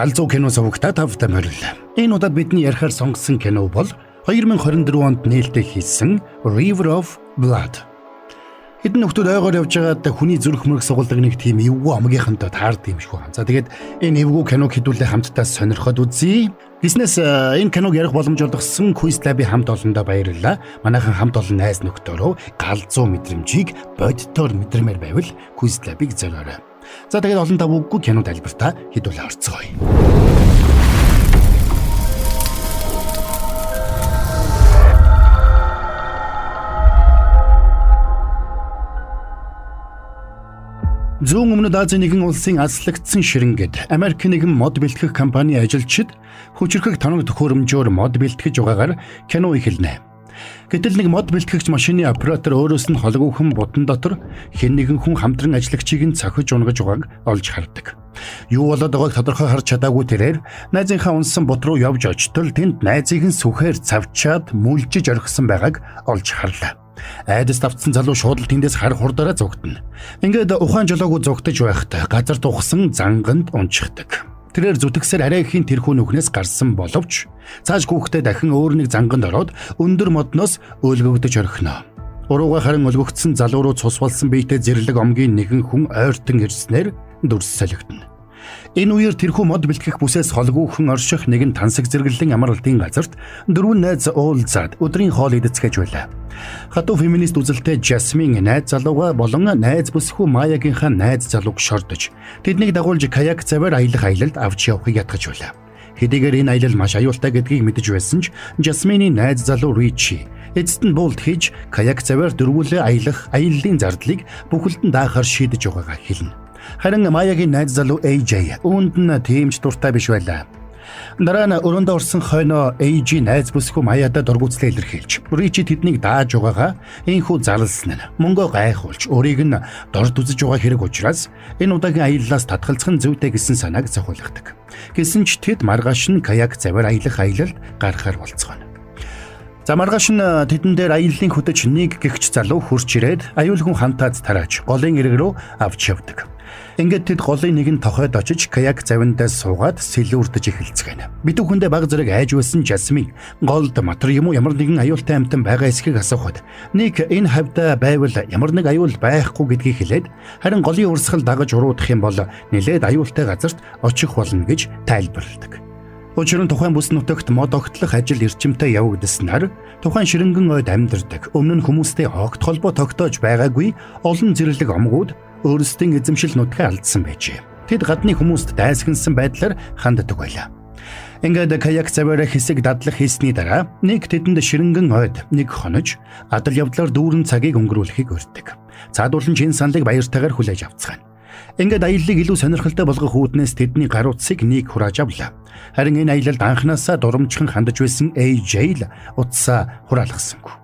Галзуу кино сувагтаа тавтай морил. Энэ удаад бидний ярихаар сонгосон кино бол 2024 онд нээлттэй хийсэн River of Blood. Хэдэн нөхдөл ойгоор явж байгаад хүний зүрх мөрөх сугалдаг нэг тийм эвгүй омгийнхантай таард юм шиг байна. За тэгээд энэ эвгүй киног хэдүүлээ хамтдаа сонирхоод үзье. Гиснээс энэ киног ярих боломж олгосон Quiz Lab-ийн хамт олондоо баярлалаа. Манайхан хамт олон найз нөхдөөрөө галзуу мэдрэмжийг бодитоор мэдрэмээр байвал Quiz Lab-ыг зориорой. За тэгээд олон давуугүй кино тайлбартаа хэдүүлээ орцгоё. Зүүн өмнөд Азийн нэгэн улсын аслагдсан ширэнгэд Америк нэгэн мод бэлтгэх компани ажилчид хүчирхэг тоног төхөөрөмжөөр мод бэлтгэж байгаагаар кино эхэлнэ. Гэтэл нэг мод бэлтгэгч машины оператор өөрөөс нь холгүйхэн бутан дотор хэн нэгэн хүн хамтран ажлагчийг нь цохиж унгаж байгааг олж хардаг. Юу болоод байгааг тодорхой харж чадаагүй тэрээр найзынхаа унсан бут руу явж очтол тэнд найзыг нь сүхээр цавчаад мүлжиж орхисон байгааг олж харлаа. Айдас тавцсан залуу шууд л тэндээс хар хурдаараа зүгтэнэ. Ингээд ухаан жолоогүй зүгтэж байхдаа газар тухсан занганд унчихдаг. Тэрээр зүтгэсээр арай ихийн тэрхүү нүхнээс гарсан боловч цааш хүүхдээ дахин өөр нэг занганд ороод өндөр модноос өөлгөгдөж орхино. Урууга харин өлгөгдсөн залуу руу цус болсон биетэй зэрлэг омгийн нэгэн хүн ойртон ирснээр дүрс солигдно. Энэ үеэр тэрхүү мод бэлтгэх бүсээс холгүйхэн орших нэгэн тансаг зэрэглэн амралтын газарт дөрвөн найз уулзаад өдрийн хоол идэцгээж байлаа. Хатуу феминист үзэлтэй Жасмин найз залууга болон найз бүсгүй Маягийнхаа найз залууг шордож тэднийг дагуулж каяк заваар аялах аялалд авч явахыг ятгах байлаа. Хэдийгээр энэ аялал маш аюултай гэдгийг мэдэж байсан ч Жасмины найз залуу Ричи эцэст нь буулт хийж каяк заваар дөрвөлээ аялах аяллаа зардлыг бүхэлд нь даахаар шийдэж байгаагаа хэлнэ. Харин Маягийн найз залуу AJ үүнд нь тиймч дуртай биш байлаа. Дараа нь өрөөндөө орсон хойноо AJ найз бүсгүй Маяда дургуцлаа илэрхийлж Ричи тэднийг дааж байгаагаа энхүү зарлсан нь мөнгө гайхуулж өөрийг нь дорд үзэж байгаа хэрэг учраас энэ удаагийн аяллаас татгалзах нь зүйтэй гэсэн санааг зохиолагдаг. Гэсэн ч тэд маргааш нь каяк заваар аялах аялалд гарахаар болцгооно. За маргааш нь тэдэн дээр аяллаа хөтөж нэг гэгч залуу хурч ирээд аюул хүн хантаад тарааж голын ирэг рүү авч явдаг. Ингээд тэд голын нэг нь тохойд очиж каяк завиндаас суугаад сэлүүрдэж эхэлцгээне. Битүү хүндээ баг зэрэг айж байсан Жасмин голд матар юм уу ямар нэгэн аюултай амтан байгаа эсхийг асуухад нэг энэ хавьда байвал ямар нэг аюул байхгүй гэдгийг хэлээд харин голын урсгал дагаж уруудах юм бол нэлээд аюултай газарт очих болно гэж тайлбарладаг. Учир нь тухайн бүс нутагт мод огтлох ажил эрчимтэй явагдаснаар тухайн ширэнгэн ойд амьдардаг өмнө нь хүмүүстэй огт холбоо тогтоож байгаагүй олон зэрлэг омгууд өөрсдийн эзэмшил нутгаа алдсан байжээ. Тэд гадны хүмүүст дайсагнсан байдлаар ханддаг байлаа. Ингээд каяк заваараа хэсэг дадлах хийсний дараа нэг тэдэнд ширэнгэн ойд нэг хонож адал явдлаар дүүрэн цагийг өнгөрүүлэхийг урьддаг. Цаадуулан чин саналыг баяртайгаар хүлээж авцгаана. Ингээд аяллыг илүү сонирхолтой болгох үүднээс тэдний гар утсыг нэг хурааж авлаа. Харин энэ аялалд анханасаа дурамжхан хандаж байсан AJ л утсаа хураалгасангүй.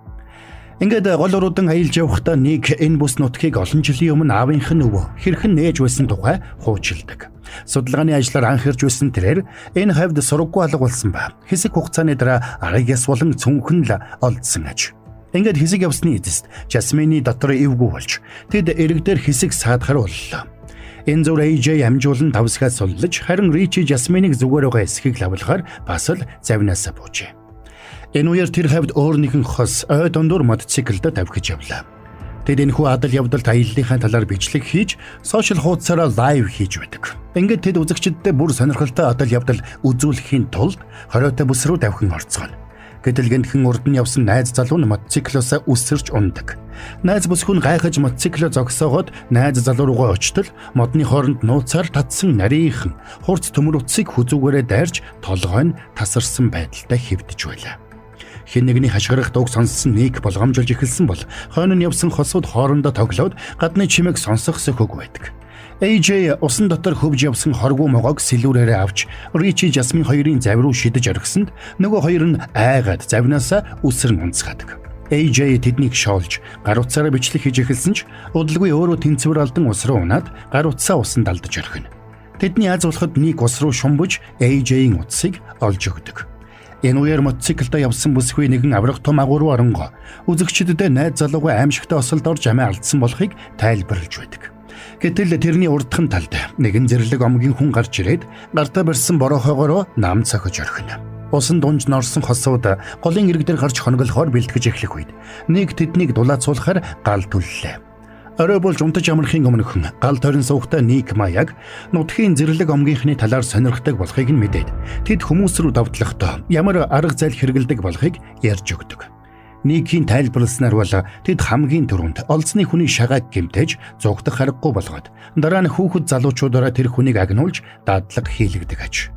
Ингээд гол уруудан аялж явахдаа нэг энэ бүс нутгийг олон жилийн өмнө аавынх нь өвөө хэрхэн нээж байсан тухай хуучилдаг. Судалгааны ажлаар анх ирж байсан тэрээр энэ хавьд сургаггүй алга болсон ба хэсэг хугацааны дараа аргаас болон цүнхэн л олдсон аж. Ингээд хэсэг явсны эцэст Жасмины дотор эвгүй болж тэд эрэг дээр хэсэг саадахар боллоо. Энэ зүр AJ амжуулан тавсгаас суллаж харин Ричи Жасминыг зүгээр байгаа эсхийг лавлахаар бас л завнаасаа буужээ. Энэ үеэр тэр хавьд өөр нэгэн хос ой дундуур мотоциклд давхиж явлаа. Тэд энэхүү адал явдалд аяллахын талаар бичлэг хийж сошиал хуудасаараа лайв хийж байдаг. Ингээд тэд үзэгчдэд бүр сонирхолтой адал явдал үзүүлэхийн тулд хориотой бүс рүү давхин орцгоно. Гэтэл гэнхэн урд нь явсан найз залуу нь мотоциклоосаа үсэрч ундаг. Найз бүсгүй нь гайхаж мотоцикло зогсоогоод найз залуу руугаа очтол модны хооронд нууцаар татсан нарийнхан хурц төмөр утсыг хүзүүгээрээ дайрч толгой нь тасарсан байдалтай хэвдэж байлаа. Хэн нэгний хашгирах дууг сонссон нэг болгоомжуулж эхэлсэн бол хойно нь явсан хосууд хоорондоо тоглоод гадны чимээг сонсох сөхөг байдаг. AJ усан дотор хөвж явсан хоргүй могоог сэлүүрээрээ авч Ричи Жасмин хоёрын завь руу шидэж орхисонд нөгөө хоёр нь айгаад завнаасаа үсэр нь унцгаадаг. AJ тэднийг шоолж гар утсаараа бичлэг хийж эхэлсэн ч удалгүй өөрөө тэнцвэр алдан ус руу унаад гар утсаа усанд алдаж орхино. Тэдний аз болоход нэг ус руу шумбаж AJ-ийн утсыг олж өгдөг. Энэ үеэр мотоциклдаа явсан бүсгүй нэгэн аврах том агууруу оронгоо үзэгчдэд найз залуугаа аимшигтай осолд орж амиа алдсан болохыг тайлбарлаж байдаг. Гэтэл тэрний урдхан талд нэгэн зэрлэг омгийн хүн гарч ирээд гартаа барьсан борохоогоор нам цохиж орхино. Усан дунж норсон хосууд голын ирэг дээр гарч хоноглохоор бэлтгэж эхлэх үед нэг тэднийг дулаацуулахаар гал түллээ. Орой болж унтаж амархын өмнөхөн гал тойрон суухдаа Ник Маяг нутгийн зэрлэг омгийнхны талаар сонирхдаг болохыг нь мэдээд тэд хүмүүс рүү давтлахдаа ямар арга зээл хэрэгэлдэг болохыг ярьж өгдөг. Никийн тайлбарласнаар бол тэд хамгийн түрүүнд олзны хүний шагааг гэмтэж зугдах харахгүй болгоод дараа нь хүүхэд залуучуудаараа тэр хүнийг агнуулж дадлаг хийлэгдэг аж.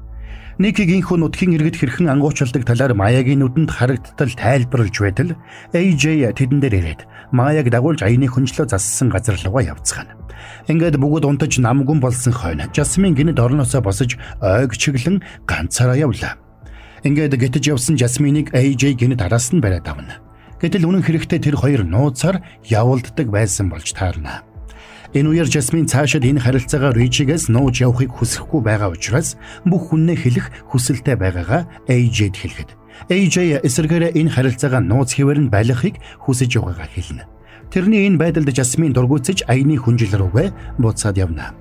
Никийн хүн нутгийн иргэд хэрхэн ангуучилдаг талаар Маягийн нүдэнд харагдтал тайлбарлаж байтал AJ тэдэн дээр ирээд Маяг дагуулж аяны хүнчлөө зассан газар руугаа явцгаана. Ингээд бүгд унтаж намгүн болсон хойно Жасмин гинэд орноосоо босож ойг чиглэн ганцаараа явлаа. Ингээд гэтэж явсан Жасминыг AJ гинэд араас нь бариад авна. Гэтэл үнэн хэрэгтээ тэр хоёр нууцаар явуулддаг байсан болж таарна. Энэ үеэр Жасмин цаашид энэ харилцаагаа Ричигээс нууж явахыг хүсэхгүй байгаа учраас бүх хүннээ хэлэх хүсэлтэй байгаагаа AJ-д хэлэхэд AJ эсэргээрээ энэ харилцаагаа нууц хэвээр нь байлгахыг хүсэж байгаагаа хэлнэ. Тэрний энэ байдалд Жасмин дургуутсаж аяны хүнжил рүүгээ буцаад явна.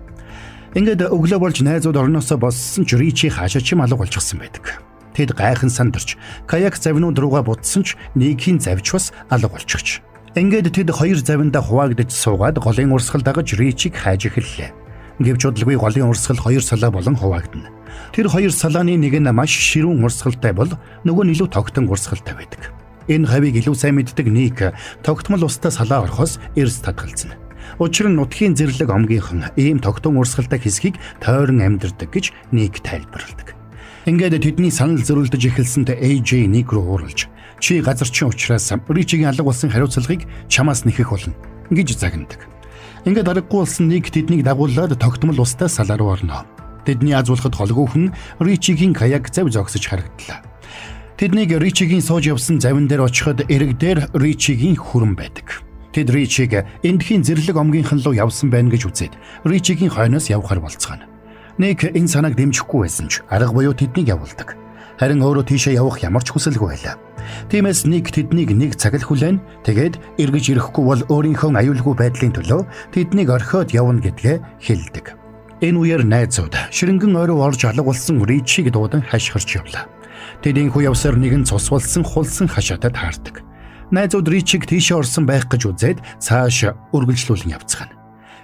Ингээд өглөө болж найзууд орноосоо боссон ч Ричи хаашаа ч алга болчихсон байдаг. Тэд гайхан сандарч каяк завнууд руугаа бутсан ч Никийн завч бас алга болчихж. Ингээд тэд хоёр завиндаа хуваагдаж суугаад голын урсгал дагаж Ричиг хайж эхэллээ. Гэвч удалгүй голын урсгал хоёр салаа болон хуваагдана. Тэр хоёр салааны нэг нь маш ширүүн урсгалтай бол нөгөө нь илүү тогтон урсгалтай байдаг. Энэ хавийг илүү сайн мэддэг Ник тогтмол устдаа салаа орохоос эрс татгалзна. Учир нь нутгийн зэрлэг омгийнхан ийм тогтон урсгалтай хэсгийг тойрон амьдардаг гэж Ник тайлбарладаг. Ингээд тэдний санал зөрүүлдэж эхэлсэнтэй AJ Ник рүү ууралж чи газарчин учраас Ричигийн алга болсон хариуцлагыг чамаас нэхэх болно гэж загнадаг. Ингээд аргагүй болсон Ник тэднийг дагуулад тогтмол устдаа салаа руу орно. Тэдний азуулахад холгүйхэн Ричигийн каяк зав зогсож харагдлаа. Тэднийг Ричигийн сууж явсан завин дээр очиход эрэг дээр Ричигийн хүрэн байдаг. Тэд Ричиг эндхийн зэрлэг омгийнхан руу явсан байна гэж үзээд Ричигийн хойноос явхаар болцгоно. Ник энэ санааг дэмжихгүй байсан ч арга буюу тэднийг явуулдаг. Харин өөрөө тийшээ явах ямар ч хүсэлгүй байлаа. Тиймээс Ник тэднийг нэг цаг л хүлээн тэгээд эргэж ирэхгүй бол өөрийнхөө аюулгүй байдлын төлөө тэднийг орхиод явна гэдгээ хэлдэг. Энэ үеэр найзууд ширэнгэн ойроо орж алга болсон Ричиг дуудан хашгирч явлаа. Тэдийн хүү явсаар нэгэн цус болсон хулсан хашаатай таардаг. Найзууд Ричиг тийшээ орсон байх гэж үзээд цааш үргэлжлүүлэн явцгаана.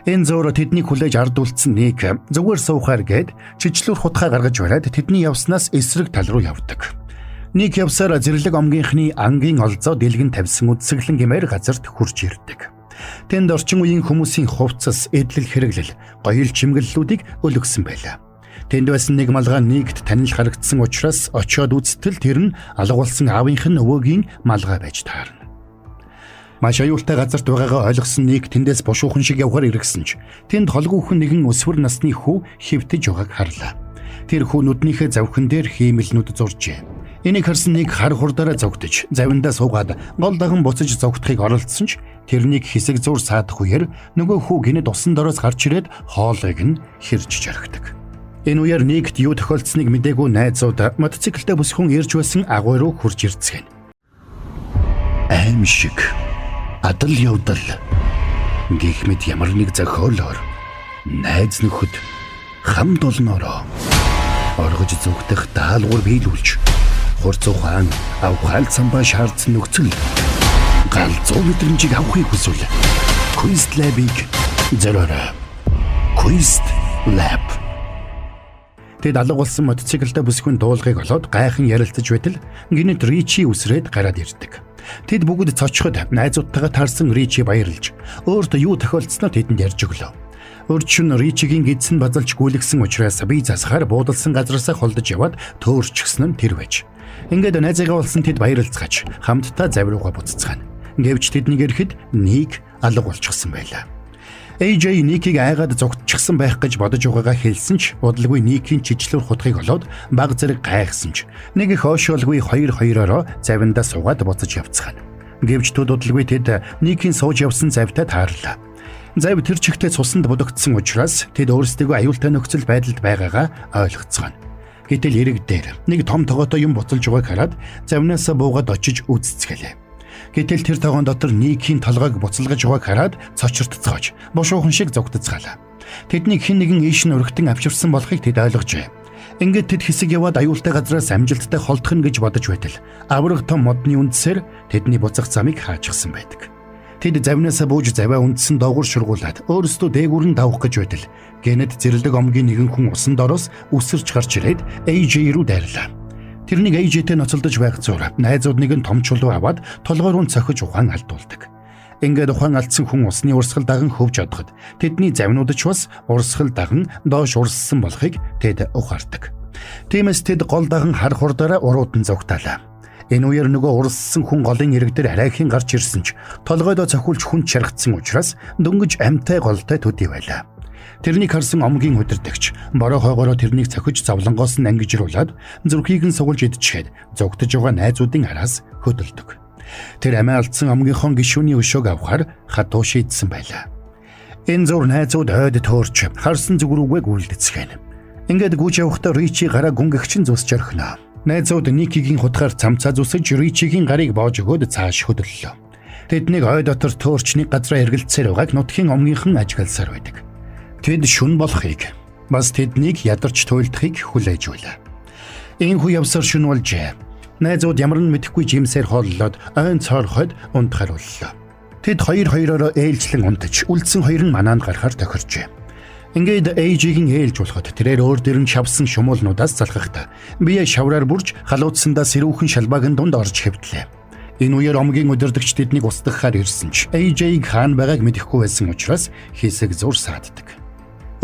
Энэ зөөр тэднийг хүлээж ардуулсан Ник зүгээр суухаар гээд чичлүүр хутгаа гаргаж бариад тэдний явснаас эсрэг тал руу явдаг. Ник явсаар зэрлэг омгийнхны ангийн олзоо дэлгэн тавьсан үдсэглэн гэмээр газарт хурж ирдэг. Тэнд орчин үеийн хүмүүсийн хувцас, эдлэл хэрэглэл, гоёл чимгэллүүдийг өлгсөн байлаа. Тэнд байсан нэг малгай Никт танил харагдсан учраас очиод үзтэл тэр нь алга болсон аавынх нь өвөөгийн малгай байж таарна. Маш аюултай газарт байгаагаа ойлгосон Ник тэндээс бушуухан шиг явхаар иргсэн ч тэнд холгүйхэн нэгэн өсвөр насны хүү хэвтэж байгааг харлаа. Тэр хүү нүднийхээ завхан дээр хиймэлнүүд зуржээ. Энийг харсан Ник хар хурдаараа зогтож завиндаа суугаад гол даган буцаж зогтохыг оролдсон ч тэрнийг хэсэг зур саадах үеэр нөгөө хүү гинэд усан дороос гарч ирээд хоолойг нь хэрж жаргдаг. Энэ үеэр Никт юу тохиолдсныг мдээгүй найзууд мотоциклтэй бүсгүн ирж байсан агуй руу хурж ирцгэн. Аимшиг адал явдал гэх мэт ямар нэг зохиолоор найз нөхөд хамт олноороо оргож зүгтэх даалгавар биелүүлж хурц ухаан авхаал самбаа шаардсан нөхцөл гал 100 мэдрэмжийг авахыг хүсвэл Quest Lab-ыг зориорой. Quest Lab. Тэд алга болсон мотоциклтай бүсгүн дуулахыг олоод гайхан ярилцаж байтал гинэд Ричи үсрээд гараад ирдэг. Тэд бүгд цочход найзуудтайгаа таарсан Ричи баярлж өөртөө юу тохиолдсноо тэдэнд ярьж өглөө. Өрчин Ричигийн гидсэн базалж гүйлгсэн учраас бие засахаар буудалсан газараасаа холдож яваад төөрчихсөн нь тэр байж. Ингээд найзаагаа болсон тэд баярлцгаач хамтдаа заврууга буцацгаана. Гэвч тэднийг ирэхэд Ник алга болчихсон байлаа. AJ Никийг айгаад зогтчихсан байх гэж бодож байгаагаа хэлсэн ч удалгүй Никийн чичлүүр хутгийг олоод баг зэрэг гайхсан ч нэг их оошоолгүй хоёроо завиндаа суугаад буцаж явцгаана. Гэвч төд удалгүй тэд Никийн сууж явсан завтай таарлаа. Зав тэр чигтээ цусанд будагдсан учраас тэд өөрсдөө аюултай нөхцөл байдалд байгаагаа ойлгоцгоно. Гэтэл эрэг дээр нэг том тогоотой юм буцалж байгааг хараад завнаасаа буугаад очиж үзцгэлээ. Гэтэл тэр тогоон дотор Никийн толгойг буцалгаж байгааг хараад цочирдцоож бушуухан шиг зогтцгаалаа. Тэднийг хэн нэгэн ийш нь өргөтөн авчирсан болохыг тэд ойлгожээ. Ингээд тэд хэсэг яваад аюултай газраас амжилттай холдох нь гэж бодож байтал авраг том модны үндсээр тэдний буцах замыг хаачихсан байдаг. Тэд завнаасаа бууж заваа үндсэн доогуур шургуулад өөрсдөө дээгүүр нь давах гэж байтал гэнэт зэрлэг омгийн нэгэн хүн усан дороос үсэрч гарч ирээд AJ рүү дайрлаа. Тэрнийг AJ-тэй ноцолдож байх зур найзууд нэг нь том чулуу аваад толгойроо цохиж ухаан алдуулдаг. Ингээд ухаан алдсан хүн усны урсгал даган хөвж одоход тэдний завнууд ч бас урсгал даган доош урссан болохыг тэд ухаардаг. Тиймээс тэд гол даган хар хурдаараа уруудан зогтаалаа. Энэ үеэр нөгөө урссан хүн голын ирэг дээр арайхийн гарч ирсэн ч толгойдоо цохиулж хүн чаргацсан учраас дөнгөж амтай голтой төдий байлаа. Тэрнийг харсан омгийн удирдагч бороо хойгороо тэрнийг цохиж зовлонгоос нь ангижруулад зүрхийг нь сугалж идчихээд зогтож байгаа найзуудын араас хөдөлдөг. Тэр амиа алдсан омгийнхоо гишүүний өшөөг авахар хатуу шийдсэн байлаа. Энэ зур найзууд хойд төөрч харсан зүг рүүгээ гүйлдэцгэн. Ингээд гүйж явахдаа Ричи гараа гүнгэгчин зүсч орхино. Найзууд Никигийн хутгаар цамцаа зүсэж Ричигийн гарыг боож өгөөд цааш хөдлөлөө. Тэднийг ой дотор төөрч нэг газраа эргэлцээр байгааг нутгийн омгийнхан ажигласаар байдаг. Тэд шүн болохыг бас тэднийг ядарч туйлдахыг хүлээж байлаа. Ийхүү явсаар шүн болжээ. Найзууд ямар нь мэдэхгүй жимсээр хооллоод ойн цоорхойд унтахарууллаа. Тэд хоёроо ээлжлэн унтаж үлдсэн хоёр нь манаанд гарахаар тохирчээ. Ингээд AJ-гийн ээлж болоход тэрээр өөр дөр нь шавсан шумуулнуудаас залхахдаа бие шавраар бүрж халуудсандаа сэрүүхэн шалбаагийн дунд орж хэвтлээ. Энэ үеэр омгийн удирдагч тэднийг устгахаар ирсэн ч AJ-г хаана байгааг мэдэхгүй байсан учраас хэсэг зур сааддаг.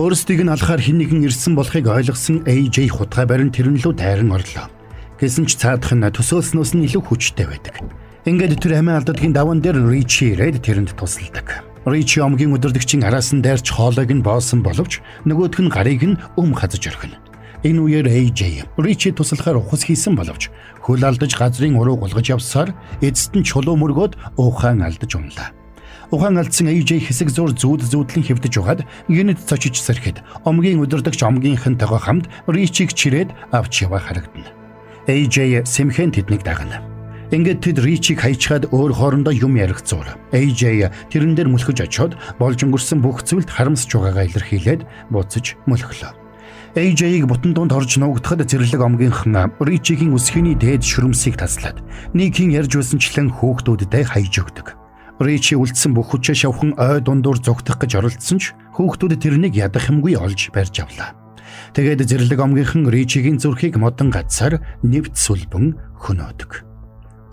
Өөрсдийг нь алахаар хэн нэгэн ирсэн болохыг ойлгосон AJ хутгаа барин тэрнлүү дайран орлоо. Гэсэн ч цаадах нь төсөөлснөөс нь илүү хүчтэй байдаг. Ингээд тэр амиа алдадгийн даван дээр Ричи ирээд тэрэнд тусалдаг. Ричи омгийн удирдагчийн араас нь дайрч хоолойг нь боосон боловч нөгөөх нь гарыг нь хазаж орхино. Энэ үеэр AJ Ричи туслахаар ухас хийсэн боловч хөл алдаж газрын уруу гулгаж явсаар эцэст нь чулуу мөргөөд ухаан алдаж унлаа. Ухаан алдсан AJ хэсэг зур зүүдлэн хэвдэж угаад гинэд цочиж сэрхэд омгийн удирдагч омгийнхэнтэйгээ хамт Ричиг чирээд авч яваа харагдана. AJ сэмхэн тэднийг дагна. Ингээд тэд Ричиг хайчаад өөр хоорондоо юм ярих зур. AJ тэрэн дээр мөлхөж очиод болж өнгөрсөн бүх зүйлд харамсч байгаагаа илэрхийлээд буцаж мөлхлөө. AJ-ийг бутан дунд орж нуугдахад зэрлэг омгийнхан Ричигийн өсгийний дээд шүрмсийг таслаад Никийн ярьж байсанчлан хүүхдүүдэд хайж өгдөг. Ричи үлдсэн бүх хүчээ шавхан ой дундуур зогтох гэж оролдсон ч хүүхдүүд тэрнийг ядах юмгүй олж барьж авлаа. Тэгээд зэрлэг омгийнхан Ричигийн зүрхийг модон гацсаар нэвт сүлбэн хөнөөдөг.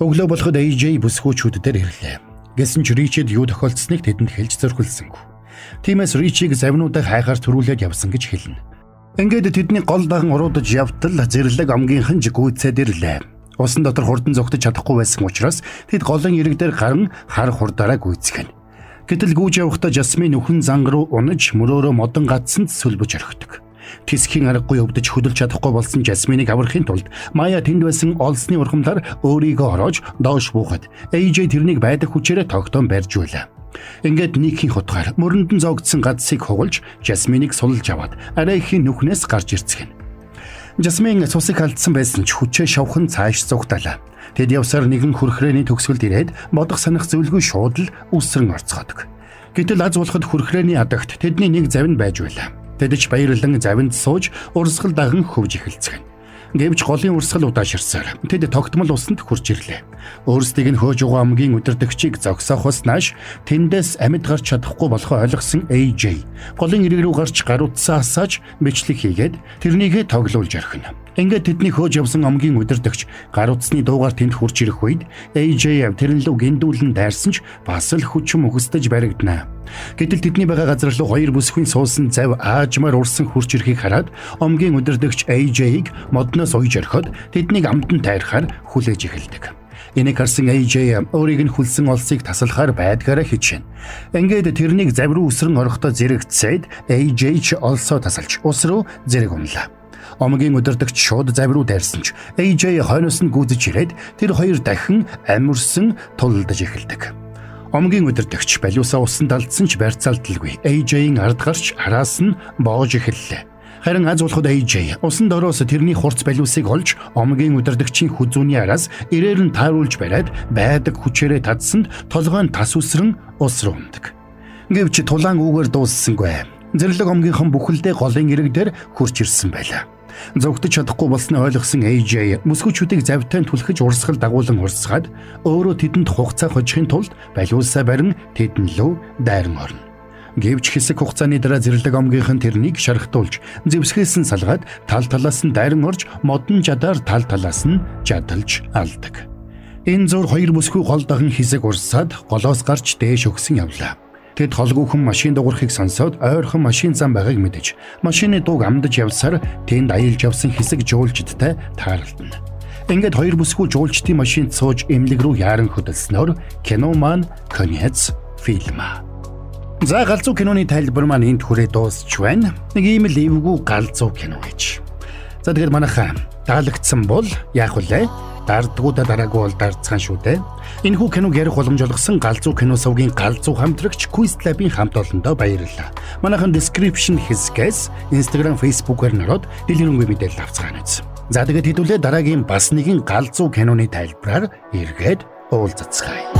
Өглөө болоход AJ бүсгүүчүүдээр ирлээ. Гэсэн ч Ричид юу тохиолдсныг тэдэнд хэлж зорхилсонгүй. Тиймээс Ричиг завнуудаа хайхаар төрүүлээд явсан гэж хэлнэ. Ингээд тэдний гол даган уруудаж явтал зэрлэг омгийнхан гүйцээд ирлээ. Усан дотор хурдан зогтож чадахгүй байсан учраас тэд голын ирэг дээр гарan хар хурдаараа гүйцгэнэ. Гэтэл гүйж явахдаа Жасмин нөхөн занг руу унаж мөрөөрөө модон гацсанд сүлбэж орхидог. Тисхийн аргагүй өвдөж хөдөлж чадахгүй болсон Жасминыг аврахын тулд Мая тэнд байсан олсны урхамлаар өөрийгөө ороож доош буухад AJ тэрнийг байдаг хүчээрээ тогтоон барьж байлаа. Ингээд Никийн хутгаар мөрөнд нь зогдсон гадсыг хугалж Жасминыг сулж аваад арайхийн нүхнээс гарч ирцгэн. Жасмин цусыг алдсан байсан ч хүчээ шавхан цааш зугталаа. Тэд явсаар нэгэн хөрхрээний төгсгөлд ирээд бодох санах зөвлгүй шууд л үсрэн орцгоодог. Гэтэл аз болоход хөрхрээний адагт тэдний нэг завин байж байлаа. Тэд ч баярлан завинд сууж урсгал даган хөвж эхэлцгэн. Гэвч голын урсгал удааширсаар тэд тогтмол усанд хурж ирлээ. Өөрсдийг нь хөөж байгаа омгийн удирдагчийг зогсоохоос нааш тэндээс амьд гарч чадахгүй болохоо ойлгосон AJ голын ирэг рүү гарч гаруудсаа асааж бичлэг хийгээд тэрнийгээ тоглуулж орхино. Ингээд тэдний хөөж явсан омгийн удирдагч гаруудсны дуугаар тэнд хурж ирэх үед AJ тэрнлүү гиндүүлэн дайрсан ч бас л хүчм өгсдөж баригдана. Гэтэл тэдний байгаа газар руу хоёр бүсгүй суусан зав аажмаар урсан хурж ирэхийг хараад омгийн удирдагч AJ-ийг модноос уйж орхиод тэднийг амтан тайрахаар хүлээж эхэлдэг. Энийг харсан AJ өөрийг нь хүлсэн олсыг таслахаар байдгаараа хичээнэ. Ингээд тэрнийг зав руу үсрэн орохдоо зэрэгцээд AJ ч олсоо тасалж ус руу зэрэг унлаа. Омгийн удирдагч шууд зав руу дайрсан ч AJ хойноос нь гүйдэж ирээд тэр хоёр дахин амирсан тулалдаж эхэлдэг. Омгийн удирдагч балиусаа усанд алдсан ч барьцаалталгүй AJ-ийн ард гарч араас нь боож эхэллээ. Харин аз болоход AJ усан дороос тэрний хурц балиусыг олж омгийн удирдагчийн хүзүүний араас ирээр нь тааруулж бариад байдаг хүчээрээ татсанд толгой нь тас үсрэн ус руу ундаг. Гэвч тулаан үгээр дууссангүй. Зэрлэг омгийнхан бүхэлдээ голын ирэг дээр хурж ирсэн байлаа. Зогтож чадахгүй болсноо ойлгосон AJ мөсгөөчүүдийг завтай түлхэж урсгал дагуулan урсгаад өөрөө тэдэнд хугацаа хожихын тулд балиусаа барин тэдэн лөө дайран орно. Гэвч хэсэг хугацааны дараа зэрлэг омгийнхан тэрнийг шархтуулж зэвсгээс нь салгаад тал талаас нь дайран орж модон жадаар тал талаас нь жадалж алдаг. Энэ зур хоёр мөсгөө гол дахин хэсэг урсаад голоос гарч дээш өгсөн явлаа. Тэд холгүйхэн машин дуурахыг сонсоод ойрхон машин зам байгааг мэдэж машины дууг амдаж явсаар тэнд аялж явсан хэсэг жуулчдтай тааралдана. Ингээд хоёр бүсгүй жуулчдын машинд сууж эмнэлэг рүү яаран хөдөлснөөр кино маань конец фильма. За галзуу киноны тайлбар маань энд хүрээ дуусч байна. Нэг ийм л эвгүй галзуу кино гэж. За тэгэхээр манайхаа таалагдсан бол яах вэ? Дардгуудаа дараагүй бол дардцгаан шүү дээ. Энэхүү киног ярих боломж олгосон галзуу кино сувгийн галзуу хамтрагч Quiz Lab-ийн хамт олондоо баярлалаа. Манайхан description хэсгээс Instagram, Facebook-аар нөрөөд дэлгэрэнгүй мэдээлэл авцгаана үз. За тэгээд хэдүүлээ дараагийн бас нэгэн галзуу киноны тайлбараар эргээд уулзцгаая.